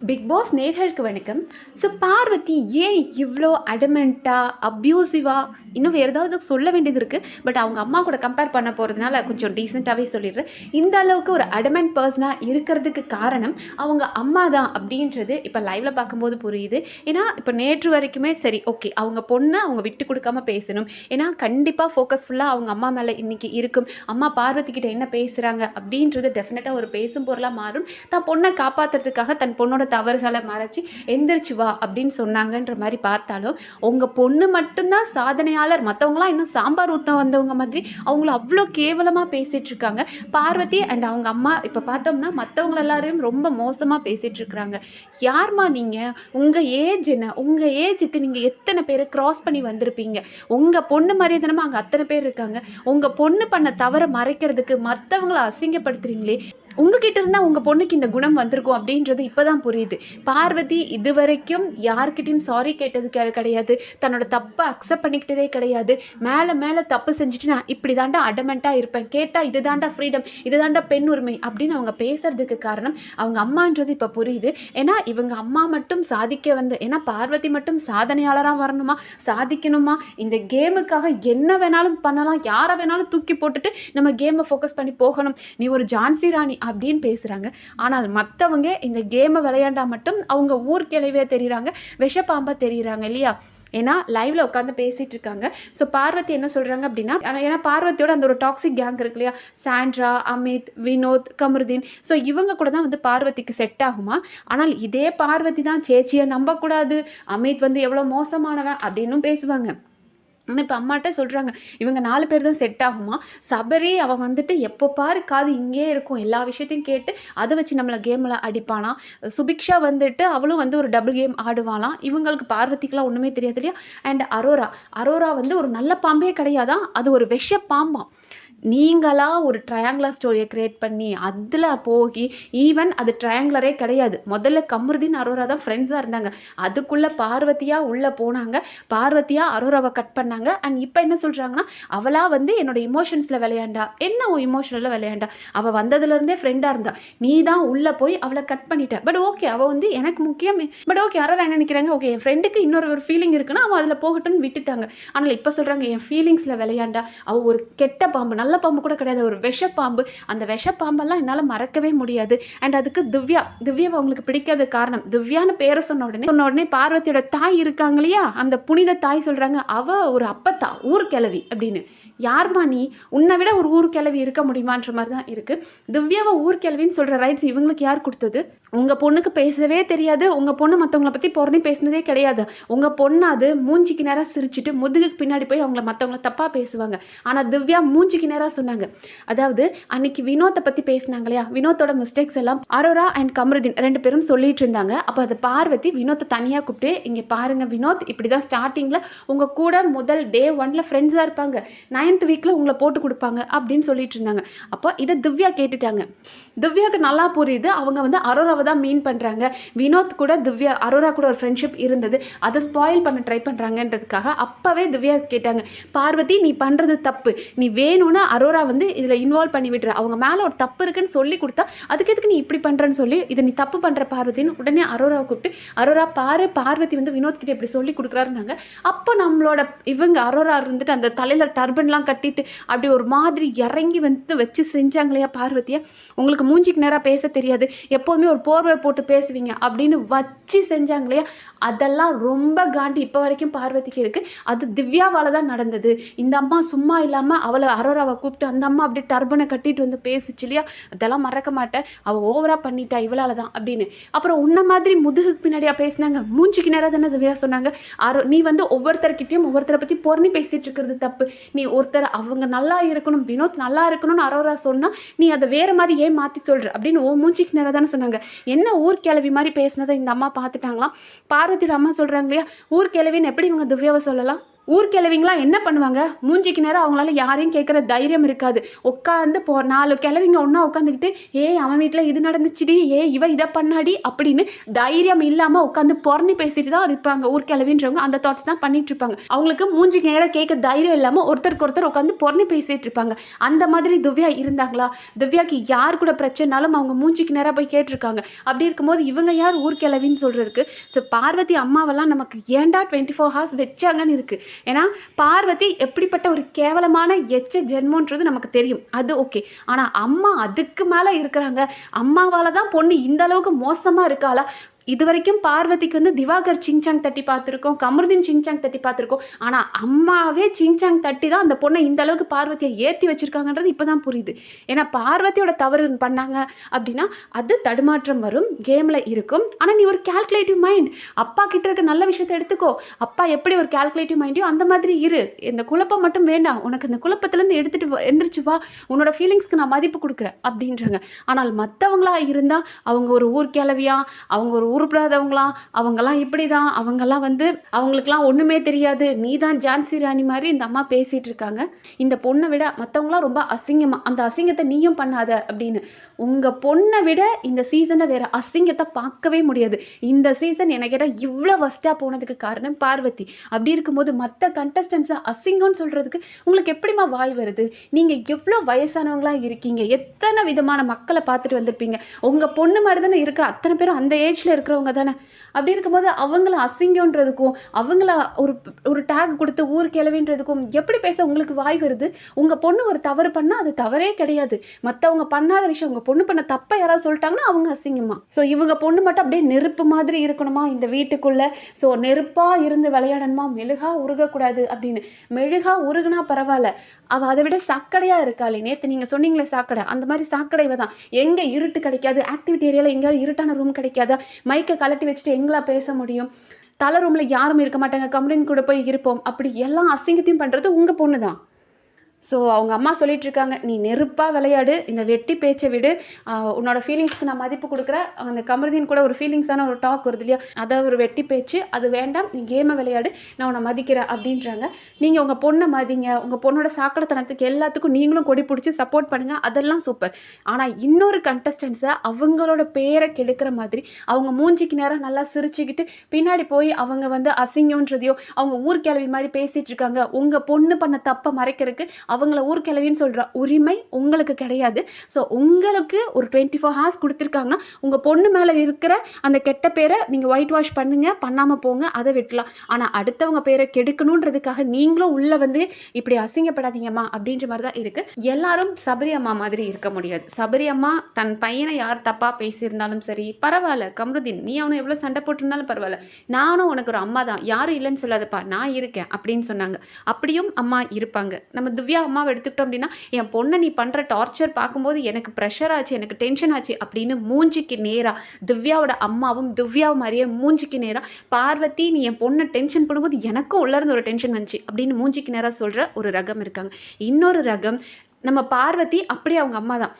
Big pass நேயர்களுக்கு வணக்கம். So Parvati ஏன் இவ்வளோ அடமெண்ட்டாக அப்யூசிவாக இன்னும் வேறு ஏதாவது சொல்ல வேண்டியது இருக்குது. பட் அவங்க அம்மா கூட கம்பேர் பண்ண போகிறதுனால கொஞ்சம் டீசெண்டாகவே சொல்லிடுறேன். இந்த அளவுக்கு ஒரு அடமெண்ட் பர்சனாக இருக்கிறதுக்கு காரணம் அவங்க அம்மா தான் அப்படின்றது இப்போ லைவில் பார்க்கும்போது புரியுது. ஏன்னா இப்போ நேற்று வரைக்குமே சரி ஓகே அவங்க பொண்ணை அவங்க விட்டு கொடுக்காம பேசணும். ஏன்னா கண்டிப்பாக ஃபோக்கஸ் ஃபுல்லாக அவங்க அம்மா மேலே இன்றைக்கி இருக்கும். அம்மா பார்வதி கிட்ட என்ன பேசுகிறாங்க அப்படின்றது டெஃபினட்டாக ஒரு பேசும் பொருளாக மாறும். தான் பொண்ணை காப்பாற்றுறதுக்காக தன் பொண்ணோட தவறுகளை மறைச்சி எந்திரிச்சு வா அப்படின்னு சொன்னாங்கன்ற மாதிரி பார்த்தாலும் உங்கள் பொண்ணு மட்டும்தான் சாதனையாளர், மற்றவங்களாம் இன்னும் சாம்பார் ஊற்ற வந்தவங்க மாதிரி அவங்கள அவ்வளோ கேவலமாக பேசிகிட்டு இருக்காங்க. பார்வதி அண்ட் அவங்க அம்மா இப்போ பார்த்தோம்னா மற்றவங்க எல்லாரையும் ரொம்ப மோசமாக பேசிகிட்டு இருக்கிறாங்க. யார்மா நீங்கள்? உங்கள் ஏஜ் என்ன? உங்கள் ஏஜுக்கு நீங்கள் எத்தனை பேரை க்ராஸ் பண்ணி வந்திருப்பீங்க? உங்கள் பொண்ணு மாதிரியே தானே அங்கே அத்தனை பேர் இருக்காங்க. உங்கள் பொண்ணு பண்ண தவறை மறைக்கிறதுக்கு மற்றவங்கள அசிங்கப்படுத்துறீங்களே. உங்ககிட்ட இருந்தால் உங்கள் பொண்ணுக்கு இந்த குணம் வந்திருக்கும் அப்படின்றது இப்போ தான் புரியுது. பார்வதி இது வரைக்கும் யார்கிட்டையும் சாரி கேட்டது கிடையாது, தன்னோட தப்பை அக்செப்ட் பண்ணிக்கிட்டதே கிடையாது. மேலே மேலே தப்பு செஞ்சுட்டு நான் இப்படி தாண்டா அடமெண்ட்டாக இருப்பேன், கேட்டால் இது தாண்டா ஃப்ரீடம், இது தாண்டா பெண் உரிமை அப்படின்னு அவங்க பேசுறதுக்கு காரணம் அவங்க அம்மான்றது இப்போ புரியுது. ஏன்னா இவங்க அம்மா மட்டும் சாதிக்க ஏன்னா பார்வதி மட்டும் சாதனையாளராக வரணுமா, சாதிக்கணுமா, இந்த கேமுக்காக என்ன வேணாலும் பண்ணலாம், யாரை வேணாலும் தூக்கி போட்டுட்டு நம்ம கேமை ஃபோக்கஸ் பண்ணி போகணும், நீ ஒரு ஜான்சி ராணி அப்படின்னு பேசுகிறாங்க. ஆனால் மற்றவங்க இந்த கேமை விளையாண்டா மட்டும் அவங்க ஊர் கிளவியே தெரியுறாங்க, விஷப்பாம்பா தெரியுறாங்க இல்லையா. ஏன்னா லைவ்ல உட்காந்து பேசிட்டு இருக்காங்க. ஸோ பார்வதி என்ன சொல்றாங்க அப்படின்னா, ஏன்னா பார்வதியோட அந்த ஒரு டாக்ஸிக் கேங் இருக்கு இல்லையா, சாண்ட்ரா, அமித், வினோத், கமருதீன், ஸோ இவங்க கூட தான் பார்வதிக்கு செட் ஆகுமா. ஆனால் இதே பார்வதி தான் சேச்சியை நம்பக்கூடாது, அமித் எவ்வளோ மோசமானவன் அப்படின்னும் பேசுவாங்க. ஆனால் இப்போ அம்மாட்ட சொல்கிறாங்க இவங்க 4 பேர் தான் செட் ஆகுமா. சபரி அவன் எப்போ பாரு காது இங்கே இருக்கும், எல்லா விஷயத்தையும் கேட்டு அதை வச்சு நம்மளை கேமில் அடிப்பானா. சுபிக்ஷா அவளும் ஒரு டபுள் கேம் ஆடுவாளாம். இவங்களுக்கு பார்வதிக்கெலாம் ஒன்றுமே தெரியாது இல்லையா. அண்ட் அரோரா ஒரு நல்ல பாம்பே கிடையாதான், அது ஒரு விஷ பாம்பாம். நீங்களாக ஒரு ட்ரையாங்குலர் ஸ்டோரியை க்ரியேட் பண்ணி அதில் போகி ஈவன் அது ட்ரையாங்குலரே கிடையாது. முதல்ல கமருதீன் அரோரா தான் ஃப்ரெண்ட்ஸாக இருந்தாங்க. அதுக்குள்ளே பார்வதியாக உள்ளே போனாங்க, பார்வதியாக அரோராவை கட் பண்ணாங்க. அண்ட் இப்போ என்ன சொல்கிறாங்கன்னா அவளாக என்னோட இமோஷன்ஸில் விளையாண்டா. என்ன இமோஷனில் விளையாண்டா? அவள் வந்ததுலேருந்தே ஃப்ரெண்டாக இருந்தா, நீ தான் உள்ளே போய் அவளை கட் பண்ணிட்ட. பட் ஓகே அவள் எனக்கு முக்கியம். பட் ஓகே அரோரா என்ன நினைக்கிறாங்க, ஓகே என் ஃப்ரெண்டுக்கு இன்னொரு ஃபீலிங் இருக்குன்னா அவள் அதில் போகட்டும்னு விட்டுட்டாங்க. ஆனால் இப்போ சொல்கிறாங்க என் ஃபீலிங்ஸில் விளையாண்டா. அவள் ஒரு கெட்ட பாம்பு, நல்ல பாம்பு கூட கிடையாது, ஒரு விஷப்பாம்பு. அந்த விஷப்பாம்பெல்லாம் என்னால் மறக்கவே முடியாது. அண்ட் அதுக்கு திவ்யாவை அவங்களுக்கு பிடிக்காத காரணம், திவ்யான்னு பேரை சொன்ன உடனே பார்வதியோட தாய் இருக்காங்க இல்லையா, அந்த புனித தாய் சொல்றாங்க அவ ஒரு அப்பத்தா ஊர் கிளவி அப்படின்னு. யார்மா நீ? உன்னை விட ஒரு ஊர் கிளவி இருக்க முடியுமான்ற மாதிரி தான் இருக்கு. திவ்யாவை ஊர் கிளவின்னு சொல்ற ரைட்ஸ் இவங்களுக்கு யார் கொடுத்தது? உங்க பொண்ணுக்கு பேசவே தெரியாது, உங்க பொண்ணு மற்றவங்களை பற்றி பொறணி பேசினதே கிடையாது. உங்க பொண்ணு அது மூஞ்சிக்கு நேராக சிரிச்சுட்டு முதுகுக்கு பின்னாடி போய் மற்றவங்களை தப்பாக பேசுவாங்க. ஆனால் திவ்யா மூஞ்சிக்கு நேராக சொன்னாங்க. அதாவது அன்னைக்கு வினோத்தை பற்றி பேசினாங்க இல்லையா, வினோத்தோட மிஸ்டேக்ஸ் எல்லாம் அரோரா அண்ட் கமருதீன் 2 பேரும் சொல்லிட்டு இருந்தாங்க. அப்போ அது பார்வதி வினோத்தை தனியாக கூப்பிட்டு இங்கே பாருங்க வினோத், இப்படி தான் ஸ்டார்டிங்கில் உங்கள் கூட முதல் டே 1ல் ஃப்ரெண்ட்ஸாக இருப்பாங்க, 9th வீக்கில் உங்களை போட்டு கொடுப்பாங்க அப்படின்னு சொல்லிட்டு இருந்தாங்க. அப்போ இதை திவ்யா கேட்டுட்டாங்க. திவ்யாவுக்கு நல்லா புரியுது அவங்க அரோராவை தான் மீன் பண்ணுறாங்க. வினோத் கூட அரோரா கூட ஒரு ஃப்ரெண்ட்ஷிப் இருந்தது, அதை ஸ்பாயில் பண்ண ட்ரை பண்ணுறாங்கன்றதுக்காக அப்போவே திவ்யா கேட்டாங்க, பார்வதி நீ பண்ணுறது தப்பு, நீ வேணும்னா அரோரா இதில் இன்வால்வ் பண்ணி விடுற, அவங்க மேலே ஒரு தப்பு இருக்குன்னு சொல்லி கொடுத்தா அதுக்கு எதுக்கு நீ இப்படி பண்ணுறன்னு சொல்லி இதை நீ தப்பு பண்ணுற பார்வதின்னு உடனே அரோராவை கூப்பிட்டு அரோரா பாரு பார்வதி வினோத் கிட்ட இப்படி சொல்லி கொடுக்குறாருந்தாங்க. அப்போ நம்மளோட அரோரா அந்த தலையில் டர்பன்லாம் கட்டிட்டு அப்படி ஒரு மாதிரி இறங்கி வச்சு செஞ்சாங்க இல்லையா பார்வதியை. உங்களுக்கு மூஞ்சிக்கு நேராக பேச தெரியாது, எப்போதுமே ஒரு போர்வை போட்டு பேசுவீங்க அப்படின்னு வச்சு செஞ்சாங்க இல்லையா. அதெல்லாம் ரொம்ப காண்டி இப்போ வரைக்கும் பார்வதிக்கு இருக்குது. அது திவ்யாவால் தான் நடந்தது. இந்த அம்மா சும்மா இல்லாமல் அவளை அரோராவை கூப்பிட்டு அந்த அம்மா அப்படியே டர்பனை கட்டிட்டு பேசிச்சு இல்லையா, அதெல்லாம் மறக்க மாட்டேன், அவள் ஓவராக பண்ணிட்டா இவளால் தான் அப்படின்னு. அப்புறம் உன்ன மாதிரி முதுகுக்கு பின்னாடியா பேசினாங்க, மூஞ்சிக்கு நேராக தானே திவ்யா சொன்னாங்க. நீ ஒவ்வொருத்தர்கிட்டையும் ஒவ்வொருத்தரை பற்றி பொறணி பேசிகிட்டு இருக்கிறது தப்பு. நீ ஒருத்தர் அவங்க நல்லா இருக்கணும், வினோத் நல்லா இருக்கணும்னு அரோரா சொன்னால் நீ அதை வேறு மாதிரி ஏன் மாற்றி சொல்கிற அப்படின்னு மூஞ்சிக்கு நேராக தானே சொன்னாங்க. என்ன ஊர் கிளவி மாதிரி பேசினதை இந்த அம்மா பார்த்துட்டாங்களாம். பார்வதியோட அம்மா சொல்கிறாங்க இல்லையா, ஊர் கிளவின்னு எப்படி இவங்க திவ்யாவை சொல்லலாம்? ஊர் கிழவிங்களாம் என்ன பண்ணுவாங்க, மூஞ்சிக்கு நேரம் அவங்களால யாரையும் கேட்குற தைரியம் இருக்காது. உட்காந்து 4 கிழவிங்க ஒன்றா உட்காந்துக்கிட்டு, ஏய் அவன் வீட்டில் இது நடந்துச்சுடி, இவ இதை பண்ணாடி அப்படின்னு தைரியம் இல்லாமல் உட்காந்து பொறணி பேசிட்டு தான் இருப்பாங்க. ஊர் கிழவின்றவங்க அந்த தாட்ஸ் தான் பண்ணிட்டு இருப்பாங்க. அவங்களுக்கு மூஞ்சிக்கு நேரம் கேட்க தைரியம் இல்லாமல் ஒருத்தருக்கு ஒருத்தர் உட்காந்து பொறணி பேசிட்டு இருப்பாங்க. அந்த மாதிரி திவ்யா இருந்தாங்களா? திவ்யாக்கு யார் கூட பிரச்சனைனாலும் அவங்க மூஞ்சிக்கு நேராக போய் கேட்டிருக்காங்க. அப்படி இருக்கும்போது இவங்க யார் ஊர் கிழவின்னு சொல்கிறதுக்கு? ஸோ பார்வதி அம்மாவெல்லாம் நமக்கு ஏண்டா 24 ஹார்ஸ் வச்சாங்கன்னு இருக்குது. ஏன்னா பார்வதி எப்படிப்பட்ட ஒரு கேவலமான எச்ச ஜென்மன்றது நமக்கு தெரியும், அது ஓகே. ஆனால் அம்மா அதுக்கு மேலே இருக்கிறாங்க. அம்மாவால் தான் பொண்ணு இந்த அளவுக்கு மோசமாக இருக்காளா? இது வரைக்கும் பார்வதிக்கு வந்து திவாகர் சிங்சாங் தட்டி பார்த்துருக்கோம், கமருதீன் சிங்சாங் தட்டி பார்த்துருக்கோம். ஆனால் அம்மாவே சிங்சாங் தட்டி தான் அந்த பொண்ணை இந்த அளவுக்கு பார்வதியை ஏற்றி வச்சுருக்காங்கன்றது இப்போ தான் புரியுது. ஏன்னா பார்வதியோட தவறு பண்ணாங்க அப்படின்னா அது தடுமாற்றம் வரும், கேமில் இருக்கும். ஆனால் நீ ஒரு கால்குலேட்டிவ் மைண்ட், அப்பா கிட்ட இருக்க நல்ல விஷயத்தை எடுத்துக்கோ. அப்பா எப்படி ஒரு கால்குலேட்டிவ் மைண்டையோ அந்த மாதிரி இரு. இந்த குழப்பம் மட்டும் வேண்டாம், உனக்கு இந்த குழப்பத்துலேருந்து எந்திரிச்சு வா, உன்னோட ஃபீலிங்ஸ்க்கு நான் மதிப்பு கொடுக்குறேன் அப்படின்றாங்க. ஆனால் மற்றவங்களா இருந்தால் அவங்க ஒரு ஊர் கிளவியா, அவங்க ஒரு உருப்படாதவங்களாம், அவங்கெல்லாம் இப்படி தான், அவங்கெல்லாம் வந்து அவங்களுக்குலாம் ஒன்றுமே தெரியாது, நீ தான் ஜான்சி ராணி மாதிரி இந்த அம்மா பேசிகிட்டு இருக்காங்க. இந்த பொண்ணை விட மற்றவங்களாம் ரொம்ப அசிங்கமாக, அந்த அசிங்கத்தை நீயும் பண்ணாத அப்படின்னு. உங்கள் பொண்ணை விட இந்த சீசனை வேறு அசிங்கத்தை பார்க்கவே முடியாது. இந்த சீசன் எனக்கு கேட்டால் இவ்வளோ ஃபஸ்ட்டாக போனதுக்கு காரணம் பார்வதி. அப்படி இருக்கும்போது மற்ற கண்டஸ்டன்ஸை அசிங்கம்னு சொல்கிறதுக்கு உங்களுக்கு எப்படிமா வாய் வருது? நீங்கள் எவ்வளோ வயசானவங்களாக இருக்கீங்க, எத்தனை விதமான மக்களை பார்த்துட்டு வந்திருப்பீங்க. உங்கள் பொண்ணு மாதிரி தானே இருக்கிற அத்தனை பேரும் அந்த ஏஜில் இருக்கிறவங்க தானே. அப்படி இருக்கும்போது அவங்கள அசிங்கன்றதுக்கும் அவங்கள ஒரு டேக் கொடுத்து ஊர் கிளவின்றதுக்கும் எப்படி பேச உங்களுக்கு வாய் வருது? உங்கள் பொண்ணு ஒரு தவறு பண்ணால் அது தவறே கிடையாது. மற்றவங்க பண்ணாத விஷயம், உங்கள் பொண்ணு பண்ண தப்பை யாராவது சொல்லிட்டாங்கன்னா அவங்க அசிங்கமா. ஸோ இவங்க பொண்ணு மட்டும் அப்படியே நெருப்பு மாதிரி இருக்கணுமா இந்த வீட்டுக்குள்ளே? ஸோ நெருப்பாக இருந்து விளையாடணுமா, மெழுகா உருகக்கூடாது அப்படின்னு. மெழுகா உருகுனா பரவாயில்ல, அவள் அதை விட சாக்கடையாக இருக்காளே. நேற்று நீங்கள் சொன்னீங்களே சாக்கடை, அந்த மாதிரி சாக்கடைவை தான். எங்கே இருட்டு கிடைக்காது, ஆக்டிவிட்டி ஏரியாவில் எங்கேயாவது இருட்டான ரூம் கிடைக்காதா, மைக்கை கலட்டி வச்சுட்டு எங்களா பேச முடியும், தலை ரூமில் யாரும் இருக்க மாட்டாங்க, கம்ப்ளைண்ட் கூட போய் இருப்போம், அப்படி எல்லாம் அசிங்கத்தையும் பண்ணுறது உங்கள் பொண்ணு தான். ஸோ அவங்க அம்மா சொல்லிட்டு இருக்காங்க, நீ நெருப்பாக விளையாடு, இந்த வெட்டி பேச்சை விடு, உன்னோட ஃபீலிங்ஸ்க்கு நான் மதிப்பு கொடுக்குறேன். அந்த கமருதீன் கூட ஒரு ஃபீலிங்ஸான ஒரு டாக் வருது இல்லையா, அதை ஒரு வெட்டி பேச்சு, அது வேண்டாம், நீ கேமை விளையாடு, நான் உன்னை மதிக்கிறேன் அப்படின்றாங்க. நீங்கள் உங்கள் பொண்ணை மதிங்க, உங்கள் பொண்ணோட சாக்கடைத்தனத்துக்கு எல்லாத்துக்கும் நீங்களும் கொடி பிடிச்சி சப்போர்ட் பண்ணுங்கள், அதெல்லாம் சூப்பர். ஆனால் இன்னொரு கண்டஸ்டன்ஸை அவங்களோட பேரை கெடுக்கிற மாதிரி, அவங்க மூஞ்சிக்கு நேரம் நல்லா சிரிச்சுக்கிட்டு பின்னாடி போய் அவங்க வந்து அசிங்கன்றதையோ அவங்க ஊர் கிளவி மாதிரி பேசிகிட்டு இருக்காங்க. உங்கள் பொண்ணு பண்ண தப்பை மறைக்கிறதுக்கு அவங்கள ஊர் கிளவின்னு சொல்கிற உரிமை உங்களுக்கு கிடையாது. ஸோ உங்களுக்கு ஒரு 24 ஹார்ஸ் கொடுத்துருக்காங்கன்னா உங்கள் பொண்ணு மேலே இருக்கிற அந்த கெட்ட பேரை நீங்கள் ஒயிட் வாஷ் பண்ணுங்கள், பண்ணாமல் போங்க, அதை விட்டுலாம். ஆனால் அடுத்தவங்க பேரை கெடுக்கணுன்றதுக்காக நீங்களும் உள்ளே வந்து இப்படி அசிங்கப்படாதீங்கம்மா அப்படின்ற மாதிரி தான் இருக்குது. எல்லாரும் சபரி அம்மா மாதிரி இருக்க முடியாது. சபரி அம்மா தன் பையனை யார் தப்பாக பேசியிருந்தாலும் சரி பரவாயில்ல, கமருதீன் நீ அவனை எவ்வளோ சண்டை போட்டிருந்தாலும் பரவாயில்ல, நானும் உனக்கு ஒரு அம்மா தான், யாரும் இல்லைன்னு சொல்லாதப்பா, நான் இருக்கேன் அப்படின்னு சொன்னாங்க. அப்படியும் அம்மா இருப்பாங்க. நம்ம திவ்யா அம்மாவை எடுத்துக்கிட்டோம் அப்படின்னா, என் பொண்ணை நீ பண்ணுற டார்ச்சர் பார்க்கும்போது எனக்கு ப்ரெஷர் ஆச்சு, எனக்கு டென்ஷன் ஆச்சு அப்படின்னு மூஞ்சிக்கு நேராக திவ்யாவோட அம்மாவும் திவ்யாவும் மாதிரியே மூஞ்சிக்கு நேராக, பார்வதி நீ என் பொண்ணை டென்ஷன் பண்ணும்போது எனக்கும் உள்ளேருந்து ஒரு டென்ஷன் வந்துச்சு அப்படின்னு மூஞ்சிக்கு நேராக சொல்கிற ஒரு ரகம் இருக்காங்க. இன்னொரு ரகம் நம்ம பார்வதி அப்படியே அவங்க அம்மா தான்.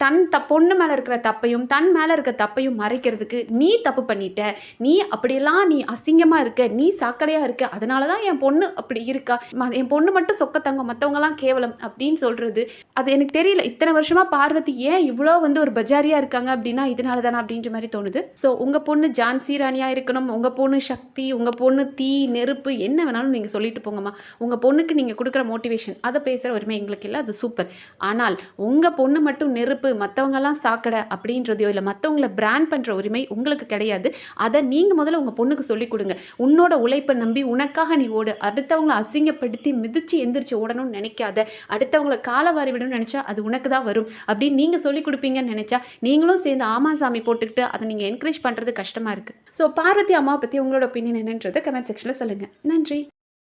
தன் பொண்ணு மேலே இருக்கிற தப்பையும் தன் மேலே இருக்க தப்பையும் மறைக்கிறதுக்கு நீ தப்பு பண்ணிட்ட, நீ அப்படியெல்லாம் நீ அசிங்கமாக இருக்க, நீ சாக்கடையாக இருக்க, அதனால தான் என் பொண்ணு அப்படி இருக்கா, என் பொண்ணு மட்டும் சொக்கத்தங்க மற்றவங்கலாம் கேவலம் அப்படின்னு சொல்கிறது. அது எனக்கு தெரியல, இத்தனை வருஷமாக பார்வதி ஏன் இவ்வளோ வந்து ஒரு பஜாரியாக இருக்காங்க அப்படின்னா இதனால தானே அப்படின்ற மாதிரி தோணுது. ஸோ உங்கள் பொண்ணு ஜான்சி ராணியாக இருக்கணும், உங்கள் பொண்ணு சக்தி, உங்கள் பொண்ணு தீ நெருப்பு, என்ன வேணாலும் நீங்கள் சொல்லிட்டு போங்கம்மா. உங்கள் பொண்ணுக்கு நீங்கள் கொடுக்குற மோட்டிவேஷன் அதை பேசுகிற உரிமை எங்களுக்கு இல்லை, அது சூப்பர். ஆனால் உங்கள் பொண்ணு மட்டும் நெருப்பு, மற்றவங்கெல்லாம் சாக்கடை அப்படின்றதையோ இல்லை மற்றவங்கள பிராண்ட் பண்ணுற உரிமை உங்களுக்கு கிடையாது. அதை நீங்கள் முதல்ல உங்கள் பொண்ணுக்கு சொல்லிக் கொடுங்க. உன்னோட உழைப்பை நம்பி உனக்காக நீ ஓடு, அடுத்தவங்களை அசிங்கப்படுத்தி மிதித்து எந்திரிச்சு ஓடணும்னு நினைக்காத, அடுத்தவங்களை காலவாரி விடணும்னு நினச்சா அது உனக்கு தான் வரும் அப்படின்னு நீங்கள் சொல்லிக் கொடுப்பீங்கன்னு நினச்சா நீங்களும் சேர்ந்து ஆமா சாமி போட்டுக்கிட்டு அதை நீங்கள் என்கரேஜ் பண்ணுறது கஷ்டமாக இருக்குது. ஸோ பார்வதி அம்மாவை பற்றி உங்களோட ஒப்பீனியன் என்னன்றதை கமெண்ட் செக்ஷனில் சொல்லுங்கள். நன்றி.